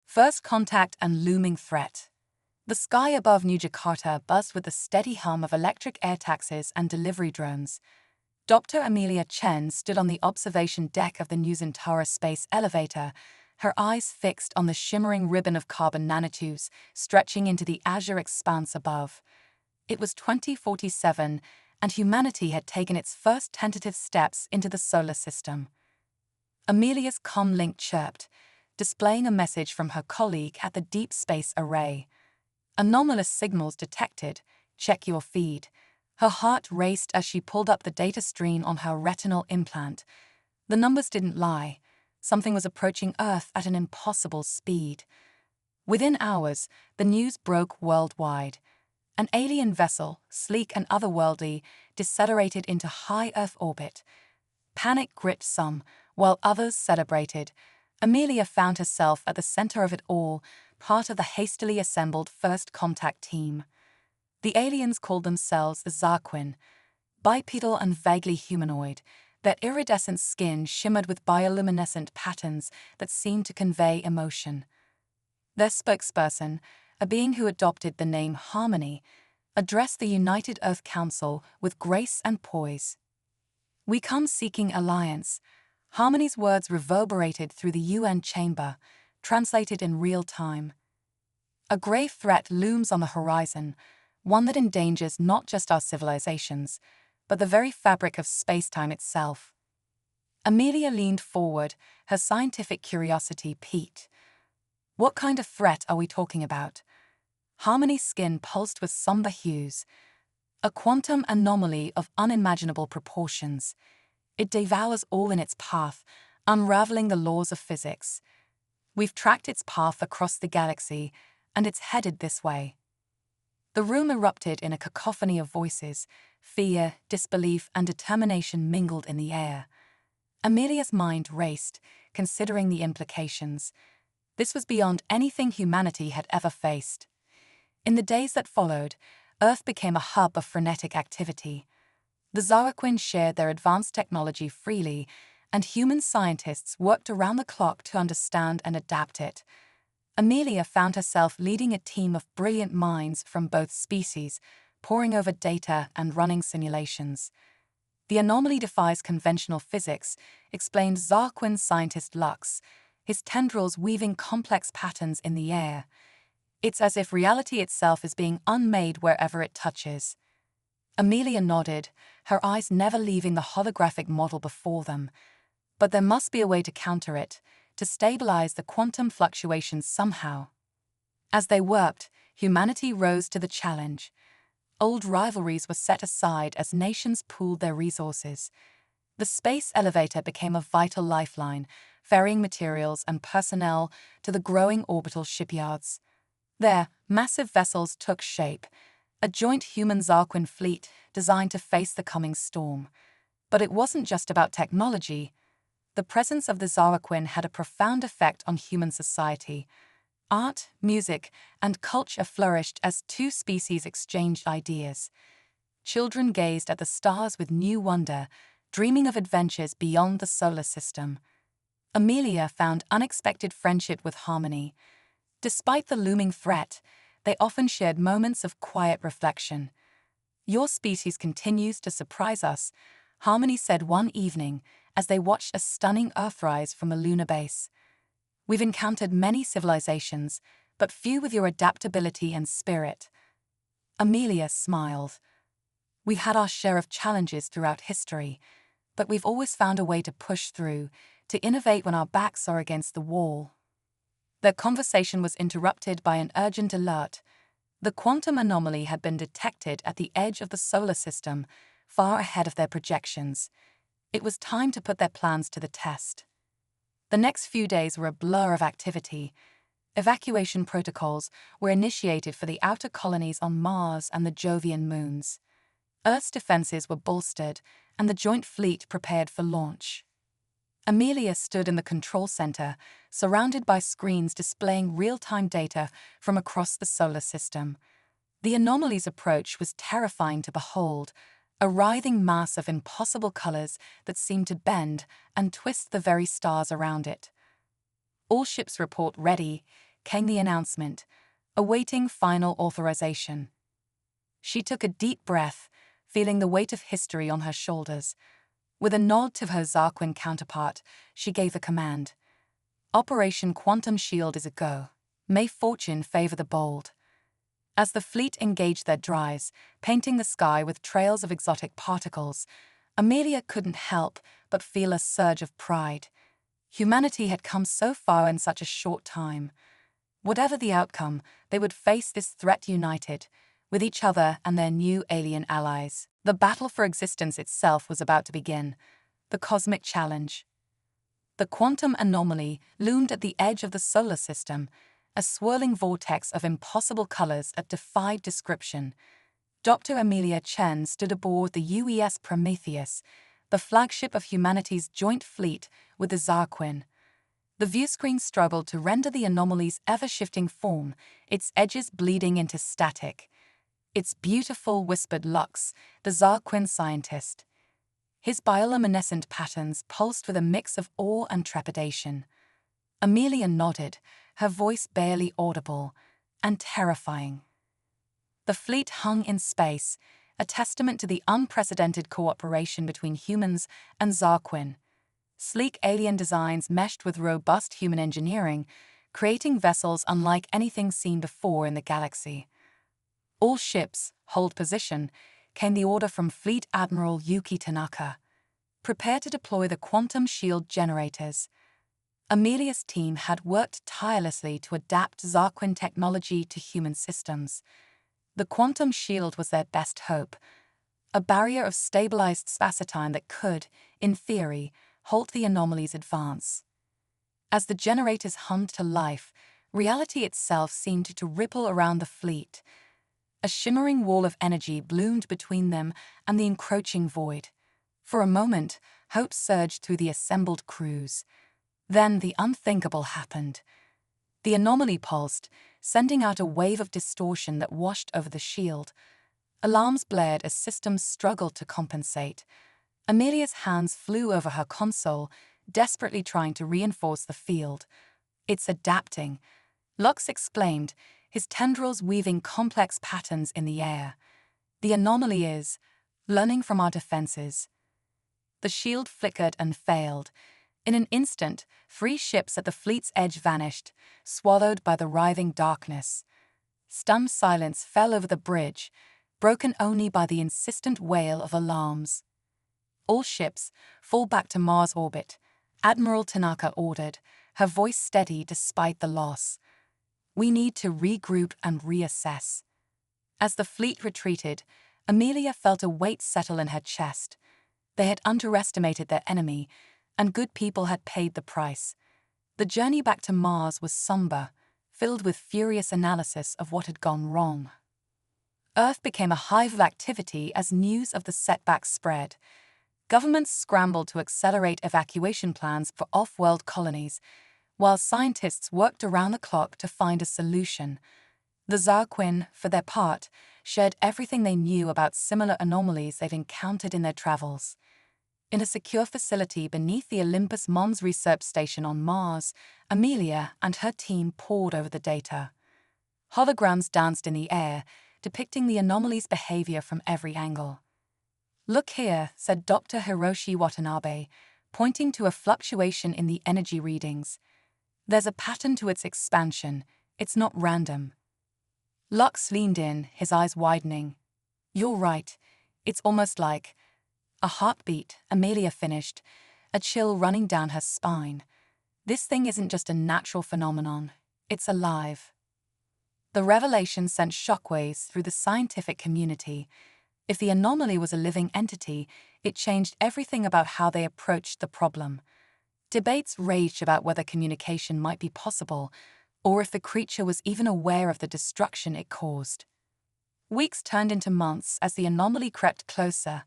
First contact and looming threat. The sky above New Jakarta buzzed with the steady hum of electric air taxis and delivery drones. Dr. Amelia Chen stood on the observation deck of the Nusantara space elevator, her eyes fixed on the shimmering ribbon of carbon nanotubes stretching into the azure expanse above. It was 2047, and humanity had taken its first tentative steps into the solar system. Amelia's comlink chirped, displaying a message from her colleague at the Deep Space Array. Anomalous signals detected. Check your feed. Her heart raced as she pulled up the data stream on her retinal implant. The numbers didn't lie. Something was approaching Earth at an impossible speed. Within hours, the news broke worldwide. An alien vessel, sleek and otherworldly, decelerated into high Earth orbit. Panic gripped some, while others celebrated. Amelia found herself at the center of it all, part of the hastily assembled first contact team. The aliens called themselves the Zarquin, bipedal and vaguely humanoid. Their iridescent skin shimmered with bioluminescent patterns that seemed to convey emotion. Their spokesperson, a being who adopted the name Harmony, addressed the United Earth Council with grace and poise. "We come seeking alliance." Harmony's words reverberated through the UN chamber, translated in real time. A grave threat looms on the horizon, one that endangers not just our civilizations, but the very fabric of space-time itself. Amelia leaned forward, her scientific curiosity piqued. "What kind of threat are we talking about?" Harmony's skin pulsed with somber hues. "A quantum anomaly of unimaginable proportions. It devours all in its path, unraveling the laws of physics. We've tracked its path across the galaxy, and it's headed this way." The room erupted in a cacophony of voices. Fear, disbelief, and determination mingled in the air. Amelia's mind raced, considering the implications. This was beyond anything humanity had ever faced. In the days that followed, Earth became a hub of frenetic activity. The Zarquin shared their advanced technology freely, and human scientists worked around the clock to understand and adapt it. Amelia found herself leading a team of brilliant minds from both species, poring over data and running simulations. "The anomaly defies conventional physics," explained Zarquin scientist Lux, his tendrils weaving complex patterns in the air. "It's as if reality itself is being unmade wherever it touches." Amelia nodded, her eyes never leaving the holographic model before them. But there must be a way to counter it, to stabilize the quantum fluctuations somehow. As they worked, humanity rose to the challenge. Old rivalries were set aside as nations pooled their resources. The space elevator became a vital lifeline, ferrying materials and personnel to the growing orbital shipyards. There, massive vessels took shape, a joint human Zarquin fleet designed to face the coming storm. But it wasn't just about technology. The presence of the Zarquin had a profound effect on human society. Art, music, and culture flourished as two species exchanged ideas. Children gazed at the stars with new wonder, dreaming of adventures beyond the solar system. Amelia found unexpected friendship with Harmony. Despite the looming threat, they often shared moments of quiet reflection. "Your species continues to surprise us," Harmony said one evening as they watched a stunning Earthrise from a lunar base. "We've encountered many civilizations, but few with your adaptability and spirit." Amelia smiled. "We had our share of challenges throughout history, but we've always found a way to push through, to innovate when our backs are against the wall." Their conversation was interrupted by an urgent alert. The quantum anomaly had been detected at the edge of the solar system, far ahead of their projections. It was time to put their plans to the test. The next few days were a blur of activity. Evacuation protocols were initiated for the outer colonies on Mars and the Jovian moons. Earth's defenses were bolstered, and the joint fleet prepared for launch. Amelia stood in the control center, surrounded by screens displaying real-time data from across the solar system. The anomaly's approach was terrifying to behold, a writhing mass of impossible colors that seemed to bend and twist the very stars around it. "All ships report ready," came the announcement, awaiting final authorization. She took a deep breath, feeling the weight of history on her shoulders. With a nod to her Zarquin counterpart, she gave the command. Operation Quantum Shield is a go. May fortune favor the bold. As the fleet engaged their drives, painting the sky with trails of exotic particles, Amelia couldn't help but feel a surge of pride. Humanity had come so far in such a short time. Whatever the outcome, they would face this threat united, with each other and their new alien allies. The battle for existence itself was about to begin, the cosmic challenge. The quantum anomaly loomed at the edge of the solar system, a swirling vortex of impossible colors that defied description. Dr. Amelia Chen stood aboard the UES Prometheus, the flagship of humanity's joint fleet with the Zarquin. The viewscreen struggled to render the anomaly's ever-shifting form, its edges bleeding into static. "It's beautiful," whispered Lux, the Zarquin scientist. His bioluminescent patterns pulsed with a mix of awe and trepidation. Amelia nodded, her voice barely audible, and terrifying. The fleet hung in space, a testament to the unprecedented cooperation between humans and Zarquin. Sleek alien designs meshed with robust human engineering, creating vessels unlike anything seen before in the galaxy. "All ships, hold position," came the order from Fleet Admiral Yuki Tanaka. "Prepare to deploy the quantum shield generators." Amelia's team had worked tirelessly to adapt Zarquin technology to human systems. The quantum shield was their best hope, a barrier of stabilized spacetime that could, in theory, halt the anomaly's advance. As the generators hummed to life, reality itself seemed to ripple around the fleet. A shimmering wall of energy bloomed between them and the encroaching void. For a moment, hope surged through the assembled crews. Then the unthinkable happened. The anomaly pulsed, sending out a wave of distortion that washed over the shield. Alarms blared as systems struggled to compensate. Amelia's hands flew over her console, desperately trying to reinforce the field. "It's adapting," Lux exclaimed, his tendrils weaving complex patterns in the air. "The anomaly is learning from our defenses." The shield flickered and failed. In an instant, 3 ships at the fleet's edge vanished, swallowed by the writhing darkness. Stunned silence fell over the bridge, broken only by the insistent wail of alarms. "All ships, fall back to Mars orbit," Admiral Tanaka ordered, her voice steady despite the loss. "We need to regroup and reassess." As the fleet retreated, Amelia felt a weight settle in her chest. They had underestimated their enemy, and good people had paid the price. The journey back to Mars was somber, filled with furious analysis of what had gone wrong. Earth became a hive of activity as news of the setbacks spread. Governments scrambled to accelerate evacuation plans for off-world colonies, while scientists worked around the clock to find a solution. The Zarquin, for their part, shared everything they knew about similar anomalies they'd encountered in their travels. In a secure facility beneath the Olympus Mons research station on Mars, Amelia and her team pored over the data. Holograms danced in the air, depicting the anomaly's behavior from every angle. "Look here," said Dr. Hiroshi Watanabe, pointing to a fluctuation in the energy readings. "There's a pattern to its expansion. It's not random." Lux leaned in, his eyes widening. "You're right. It's almost like..." "A heartbeat," Amelia finished, a chill running down her spine. "This thing isn't just a natural phenomenon. It's alive." The revelation sent shockwaves through the scientific community. If the anomaly was a living entity, it changed everything about how they approached the problem. Debates raged about whether communication might be possible, or if the creature was even aware of the destruction it caused. Weeks turned into months as the anomaly crept closer.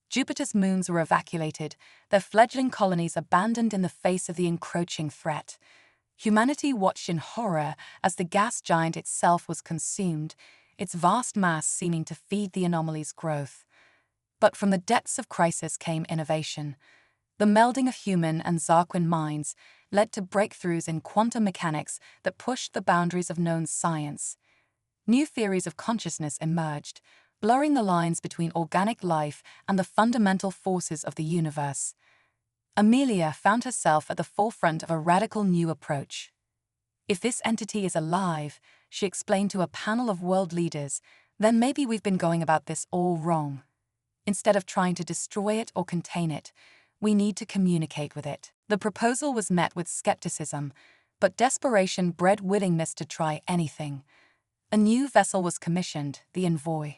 Jupiter's moons were evacuated, their fledgling colonies abandoned in the face of the encroaching threat. Humanity watched in horror as the gas giant itself was consumed, its vast mass seeming to feed the anomaly's growth. But from the depths of crisis came innovation. The melding of human and Zarquin minds led to breakthroughs in quantum mechanics that pushed the boundaries of known science. New theories of consciousness emerged, blurring the lines between organic life and the fundamental forces of the universe. Amelia found herself at the forefront of a radical new approach. If this entity is alive, she explained to a panel of world leaders, then maybe we've been going about this all wrong. Instead of trying to destroy it or contain it, we need to communicate with it. The proposal was met with skepticism, but desperation bred willingness to try anything. A new vessel was commissioned, the Envoy.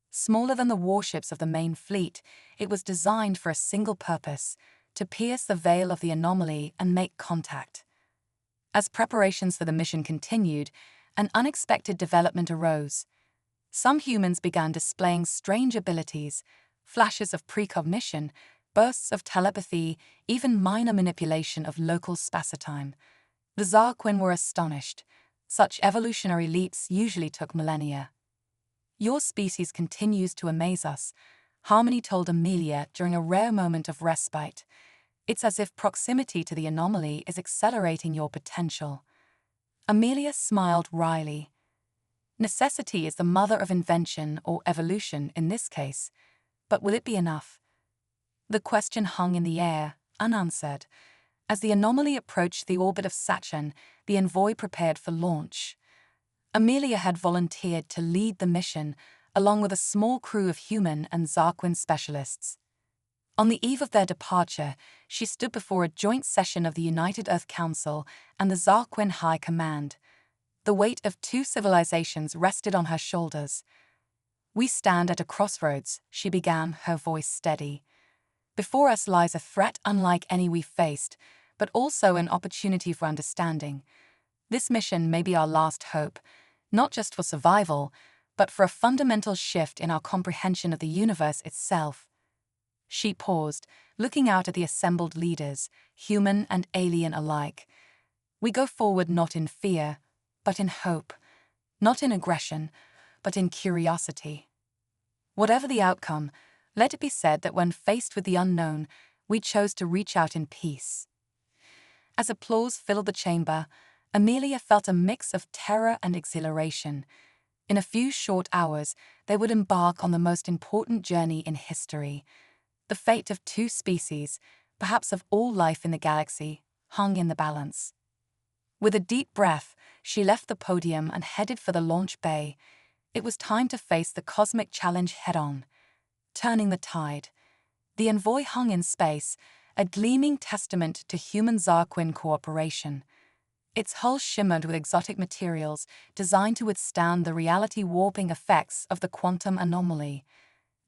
Smaller than the warships of the main fleet, it was designed for a single purpose: to pierce the veil of the anomaly and make contact. As preparations for the mission continued, an unexpected development arose. Some humans began displaying strange abilities, flashes of precognition, bursts of telepathy, even minor manipulation of local spacetime. The Zarquin were astonished. Such evolutionary leaps usually took millennia. "Your species continues to amaze us," Harmony told Amelia during a rare moment of respite. "It's as if proximity to the anomaly is accelerating your potential." Amelia smiled wryly. Necessity is the mother of invention or evolution in this case, but will it be enough? The question hung in the air, unanswered. As the anomaly approached the orbit of Saturn, the Envoy prepared for launch. Amelia had volunteered to lead the mission, along with a small crew of human and Zarquin specialists. On the eve of their departure, she stood before a joint session of the United Earth Council and the Zarquin High Command. The weight of two civilizations rested on her shoulders. "We stand at a crossroads," she began, her voice steady. "Before us lies a threat unlike any we've faced, but also an opportunity for understanding. This mission may be our last hope, not just for survival, but for a fundamental shift in our comprehension of the universe itself." She paused, looking out at the assembled leaders, human and alien alike. "We go forward not in fear, but in hope. Not in aggression, but in curiosity. Whatever the outcome, let it be said that when faced with the unknown, we chose to reach out in peace." As applause filled the chamber, Amelia felt a mix of terror and exhilaration. In a few short hours, they would embark on the most important journey in history. The fate of two species, perhaps of all life in the galaxy, hung in the balance. With a deep breath, she left the podium and headed for the launch bay. It was time to face the cosmic challenge head-on. Turning the tide. The Envoy hung in space, a gleaming testament to human-Zarquin cooperation. Its hull shimmered with exotic materials designed to withstand the reality-warping effects of the quantum anomaly.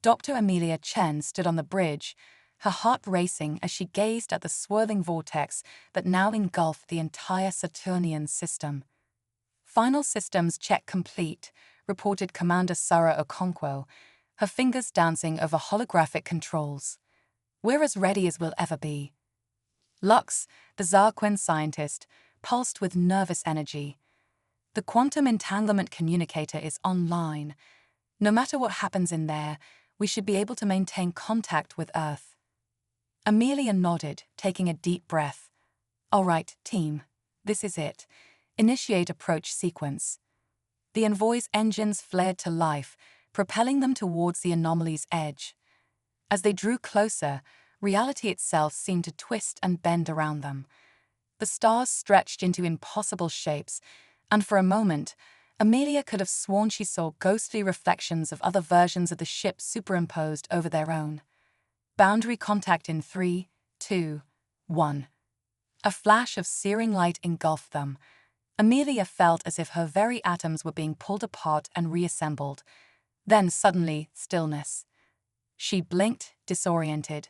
Dr. Amelia Chen stood on the bridge, her heart racing as she gazed at the swirling vortex that now engulfed the entire Saturnian system. "Final systems check complete," reported Commander Sarah Okonkwo, her fingers dancing over holographic controls. "We're as ready as we'll ever be." Lux, the Zarquin scientist, pulsed with nervous energy. "The quantum entanglement communicator is online. No matter what happens in there, we should be able to maintain contact with Earth." Amelia nodded, taking a deep breath. "All right, team. This is it. Initiate approach sequence." The Envoy's engines flared to life, propelling them towards the anomaly's edge. As they drew closer, reality itself seemed to twist and bend around them. The stars stretched into impossible shapes, and for a moment, Amelia could have sworn she saw ghostly reflections of other versions of the ship superimposed over their own. Boundary contact in 3, 2, 1. A flash of searing light engulfed them. Amelia felt as if her very atoms were being pulled apart and reassembled. Then suddenly, stillness. She blinked, disoriented.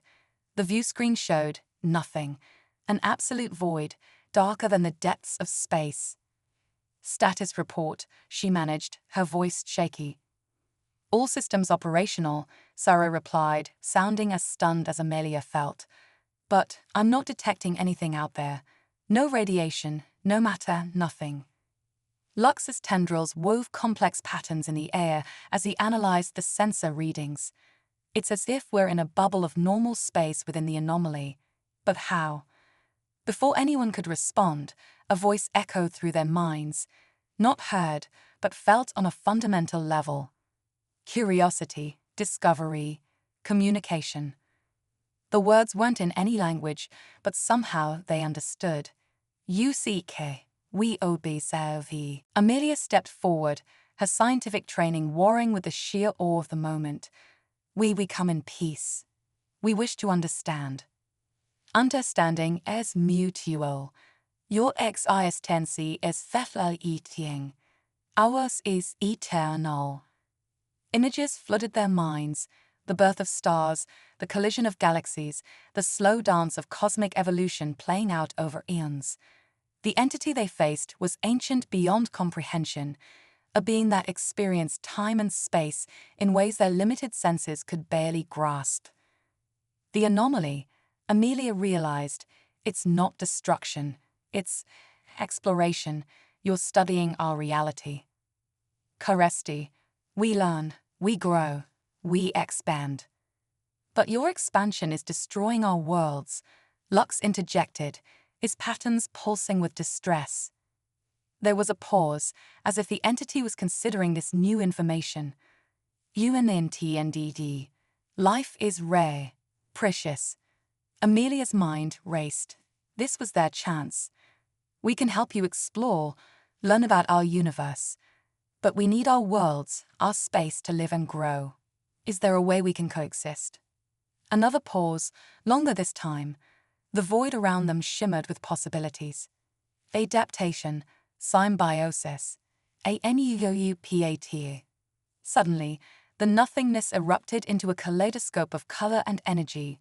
The view screen showed nothing, an absolute void, darker than the depths of space. "Status report," she managed, her voice shaky. "All systems operational," Sarah replied, sounding as stunned as Amelia felt. "But I'm not detecting anything out there. No radiation, no matter, nothing." Lux's tendrils wove complex patterns in the air as he analyzed the sensor readings. "It's as if we're in a bubble of normal space within the anomaly. But how? Before anyone could respond, a voice echoed through their minds, not heard, but felt on a fundamental level. Curiosity, discovery, communication. The words weren't in any language, but somehow they understood. UCK, we observe. Amelia stepped forward, her scientific training warring with the sheer awe of the moment. We come in peace. We wish to understand. Understanding is mutual. Your existence is fleeting. Ours is eternal. Images flooded their minds, the birth of stars, the collision of galaxies, the slow dance of cosmic evolution playing out over eons. The entity they faced was ancient beyond comprehension, a being that experienced time and space in ways their limited senses could barely grasp. The anomaly, Amelia realized, it's not destruction, it's exploration. You're studying our reality. Caresti, we learn, we grow, we expand. But your expansion is destroying our worlds, Lux interjected, his patterns pulsing with distress. There was a pause, as if the entity was considering this new information. UNNTNDD. Life is rare, precious. Amelia's mind raced. This was their chance. We can help you explore, learn about our universe. But we need our worlds, our space to live and grow. Is there a way we can coexist? Another pause, longer this time. The void around them shimmered with possibilities. Adaptation, symbiosis, ANUUPAT. Suddenly, the nothingness erupted into a kaleidoscope of color and energy.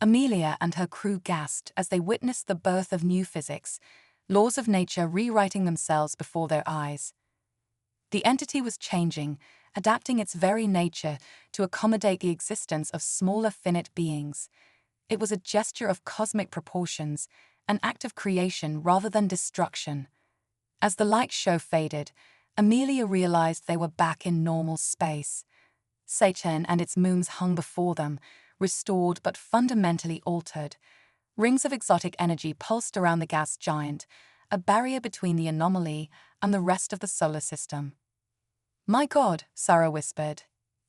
Amelia and her crew gasped as they witnessed the birth of new physics, laws of nature rewriting themselves before their eyes. The entity was changing, adapting its very nature to accommodate the existence of smaller finite beings. It was a gesture of cosmic proportions, an act of creation rather than destruction. As the light show faded, Amelia realized they were back in normal space. Saturn and its moons hung before them, restored but fundamentally altered. Rings of exotic energy pulsed around the gas giant, a barrier between the anomaly and the rest of the solar system. My God, Sarah whispered.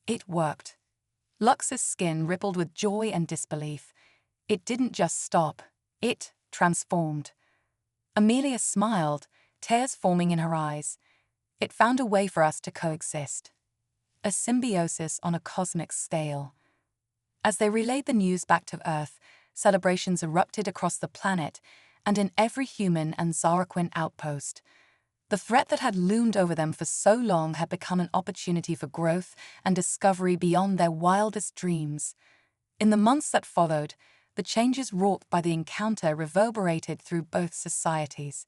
It worked. Lux's skin rippled with joy and disbelief. It didn't just stop, it transformed. Amelia smiled, tears forming in her eyes. It found a way for us to coexist. A symbiosis on a cosmic scale. As they relayed the news back to Earth, celebrations erupted across the planet and in every human and Zaraquin outpost. The threat that had loomed over them for so long had become an opportunity for growth and discovery beyond their wildest dreams. In the months that followed, the changes wrought by the encounter reverberated through both societies.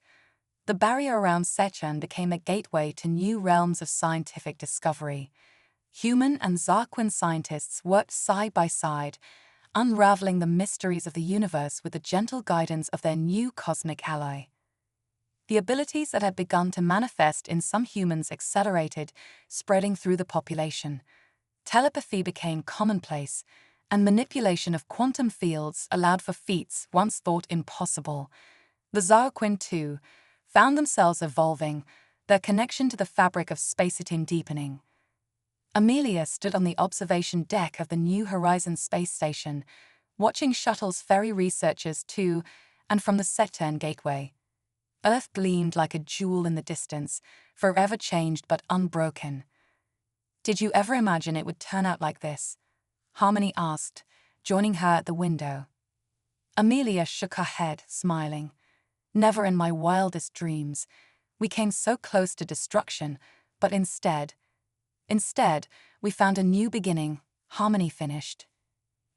The barrier around Sechan became a gateway to new realms of scientific discovery. Human and Zaraquin scientists worked side by side, unraveling the mysteries of the universe with the gentle guidance of their new cosmic ally. The abilities that had begun to manifest in some humans accelerated, spreading through the population. Telepathy became commonplace, and manipulation of quantum fields allowed for feats once thought impossible. The Zaraquin, too, found themselves evolving, their connection to the fabric of space-time deepening. Amelia stood on the observation deck of the New Horizons space station, watching shuttles ferry researchers to and from the Saturn gateway. Earth gleamed like a jewel in the distance, forever changed but unbroken. Did you ever imagine it would turn out like this? Harmony asked, joining her at the window. Amelia shook her head, smiling. Never in my wildest dreams. We came so close to destruction, but instead, we found a new beginning, Harmony finished.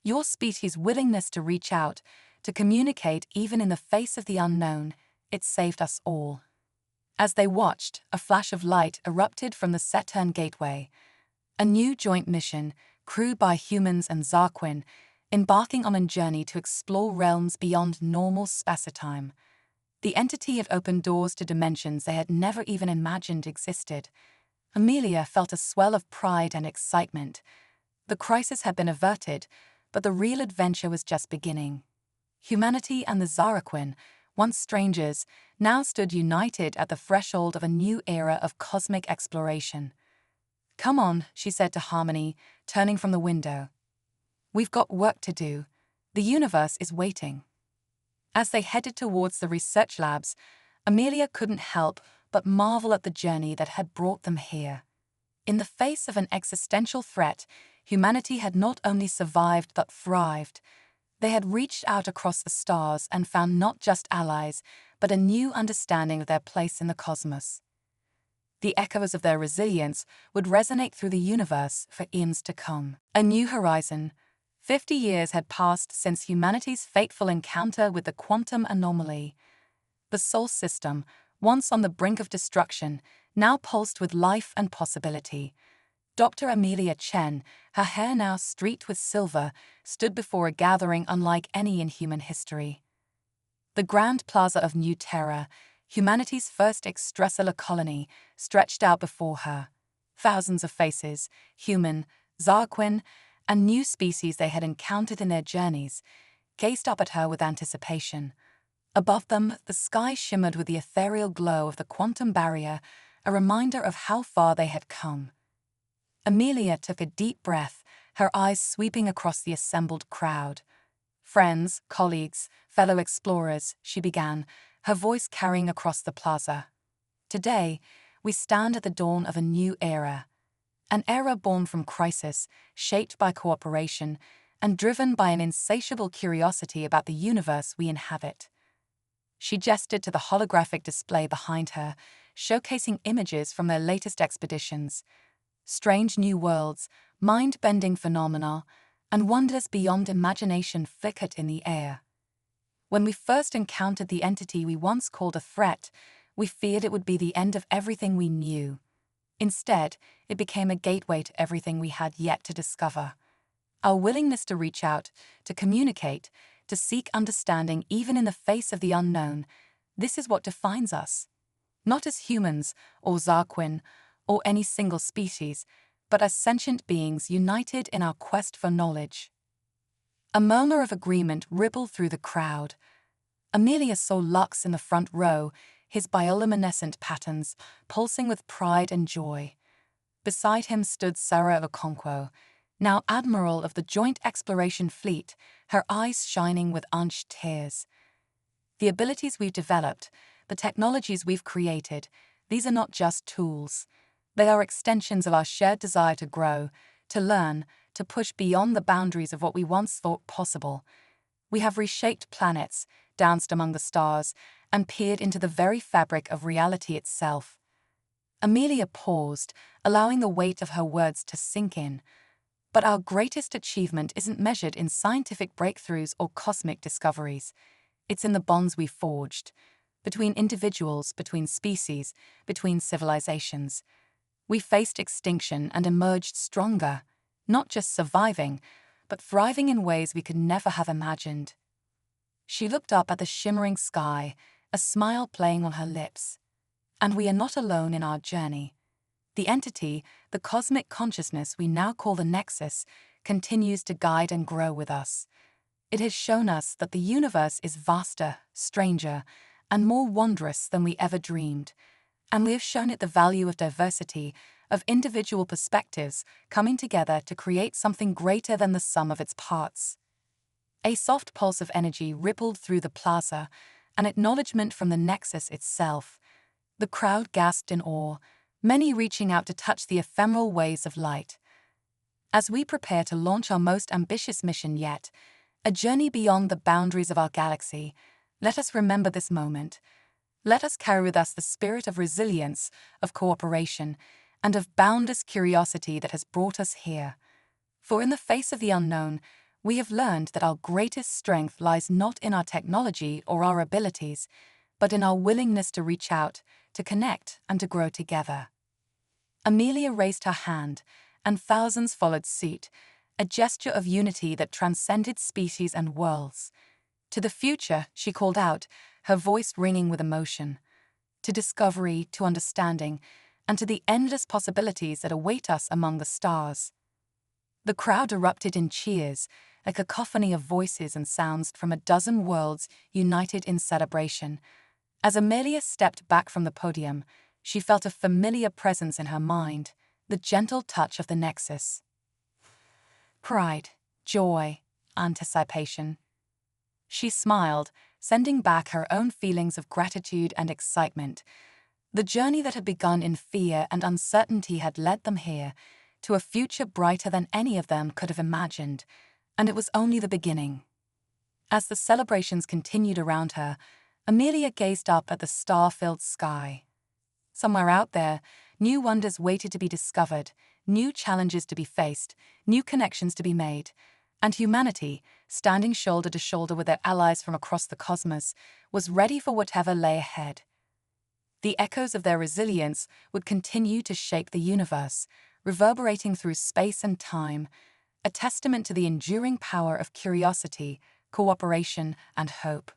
Your species' willingness to reach out, to communicate even in the face of the unknown, it saved us all. As they watched, a flash of light erupted from the Saturn gateway. A new joint mission, crewed by humans and Zaraquin, embarking on a journey to explore realms beyond normal space-time. The entity had opened doors to dimensions they had never even imagined existed. Amelia felt a swell of pride and excitement. The crisis had been averted, but the real adventure was just beginning. Humanity and the Zaraquin, once strangers, now stood united at the threshold of a new era of cosmic exploration. "Come on," she said to Harmony, turning from the window. "We've got work to do. The universe is waiting." As they headed towards the research labs, Amelia couldn't help but marvel at the journey that had brought them here. In the face of an existential threat, humanity had not only survived but thrived. They had reached out across the stars and found not just allies, but a new understanding of their place in the cosmos. The echoes of their resilience would resonate through the universe for eons to come. A new horizon. 50 years had passed since humanity's fateful encounter with the quantum anomaly. The Sol system, once on the brink of destruction, now pulsed with life and possibility. Dr. Amelia Chen, her hair now streaked with silver, stood before a gathering unlike any in human history. The Grand Plaza of New Terra, humanity's first extrasolar colony, stretched out before her. Thousands of faces, human, Zarquin, and new species they had encountered in their journeys, gazed up at her with anticipation. Above them, the sky shimmered with the ethereal glow of the quantum barrier, a reminder of how far they had come. Amelia took a deep breath, her eyes sweeping across the assembled crowd. "Friends, colleagues, fellow explorers," she began, her voice carrying across the plaza. "Today, we stand at the dawn of a new era. An era born from crisis, shaped by cooperation, and driven by an insatiable curiosity about the universe we inhabit." She gestured to the holographic display behind her, showcasing images from their latest expeditions. Strange new worlds, mind-bending phenomena, and wonders beyond imagination flickered in the air. When we first encountered the entity we once called a threat, we feared it would be the end of everything we knew. Instead, it became a gateway to everything we had yet to discover. Our willingness to reach out, to communicate, to seek understanding even in the face of the unknown, this is what defines us. Not as humans, or Zarquin, or any single species, but as sentient beings united in our quest for knowledge. A murmur of agreement rippled through the crowd. Amelia saw Lux in the front row, his bioluminescent patterns pulsing with pride and joy. Beside him stood Sarah Okonkwo, now Admiral of the Joint Exploration Fleet, her eyes shining with unshed tears. "The abilities we've developed, the technologies we've created, these are not just tools. They are extensions of our shared desire to grow, to learn, to push beyond the boundaries of what we once thought possible. We have reshaped planets, danced among the stars, and peered into the very fabric of reality itself." Amelia paused, allowing the weight of her words to sink in. "But our greatest achievement isn't measured in scientific breakthroughs or cosmic discoveries. It's in the bonds we forged. Between individuals, between species, between civilizations. We faced extinction and emerged stronger, not just surviving, but thriving in ways we could never have imagined." She looked up at the shimmering sky, a smile playing on her lips. "And we are not alone in our journey. The entity, the cosmic consciousness we now call the Nexus, continues to guide and grow with us. It has shown us that the universe is vaster, stranger, and more wondrous than we ever dreamed. And we have shown it the value of diversity, of individual perspectives coming together to create something greater than the sum of its parts." A soft pulse of energy rippled through the plaza, an acknowledgement from the Nexus itself. The crowd gasped in awe, many reaching out to touch the ephemeral waves of light. As we prepare to launch our most ambitious mission yet, a journey beyond the boundaries of our galaxy, let us remember this moment. Let us carry with us the spirit of resilience, of cooperation, and of boundless curiosity that has brought us here. For in the face of the unknown, we have learned that our greatest strength lies not in our technology or our abilities, but in our willingness to reach out, to connect, and to grow together. Amelia raised her hand, and thousands followed suit, a gesture of unity that transcended species and worlds. "To the future," she called out, her voice ringing with emotion. "To discovery, to understanding, and to the endless possibilities that await us among the stars." The crowd erupted in cheers, a cacophony of voices and sounds from a dozen worlds united in celebration. As Amelia stepped back from the podium, she felt a familiar presence in her mind, the gentle touch of the Nexus. Pride, joy, anticipation. She smiled, sending back her own feelings of gratitude and excitement. The journey that had begun in fear and uncertainty had led them here, to a future brighter than any of them could have imagined, and it was only the beginning. As the celebrations continued around her, Amelia gazed up at the star-filled sky. Somewhere out there, new wonders waited to be discovered, new challenges to be faced, new connections to be made, and humanity, standing shoulder to shoulder with their allies from across the cosmos, was ready for whatever lay ahead. The echoes of their resilience would continue to shake the universe, reverberating through space and time, a testament to the enduring power of curiosity, cooperation, and hope.